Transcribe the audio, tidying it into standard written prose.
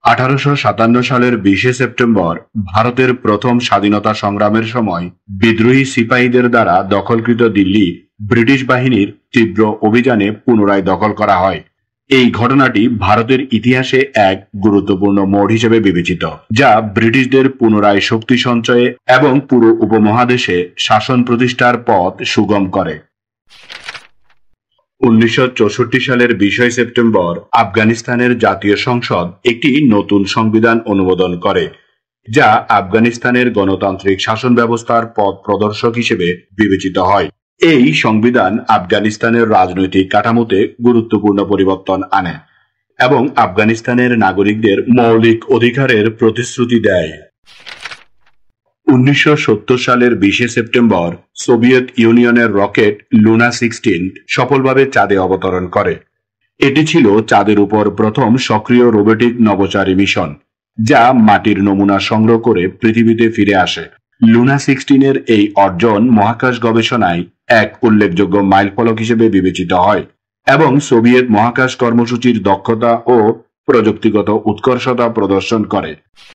1857 সালের 20 সেপ্টেম্বর ভারতের প্রথম স্বাধীনতা সংগ্রামের সময় বিদ্রোহী সিপাহীদের দ্বারা দখলকৃত দিল্লি ব্রিটিশ বাহিনীর তীব্র অভিযানে পুনরায় দখল করা হয়। এই ঘটনাটি ভারতের ইতিহাসে এক গুরুত্বপূর্ণ মোড় হিসেবে বিবেচিত, যা ব্রিটিশদের পুনরায় শক্তি সঞ্চয়ে এবং পুরো উপমহাদেশে শাসন প্রতিষ্ঠার পথ সুগম করে। 1964 সালের 20 সেপ্টেম্বর আফগানিস্তানের জাতীয় সংসদ একটি নতুন সংবিধান অনুমোদন করে, যা আফগানিস্তানের গণতান্ত্রিক শাসন ব্যবস্থার পথ প্রদর্শক হিসেবে বিবেচিত হয়। এই সংবিধান আফগানিস্তানের রাজনৈতিক কাঠামোতে গুরুত্বপূর্ণ পরিবর্তন আনে এবং আফগানিস্তানের নাগরিকদের মৌলিক অধিকারের প্রতিশ্রুতি দেয়। 1970 সালের 20 সেপ্টেম্বর সোভিয়েত ইউনিয়নের রকেট লুনা 16 সফলভাবে চাঁদে অবতরণ করে। এটি ছিল চাঁদের উপর প্রথম সক্রিয় রোবোটিক নভোচারী মিশন, যা মাটির নমুনা সংগ্রহ করে পৃথিবীতে ফিরে আসে। লুনা 16 এর এই অর্জন মহাকাশ গবেষণায় এক উল্লেখযোগ্য মাইলফলক হিসেবে বিবেচিত হয় এবং সোভিয়েত মহাকাশ কর্মসূচির দক্ষতা ও প্রযুক্তিগত উৎকর্ষতা প্রদর্শন করে।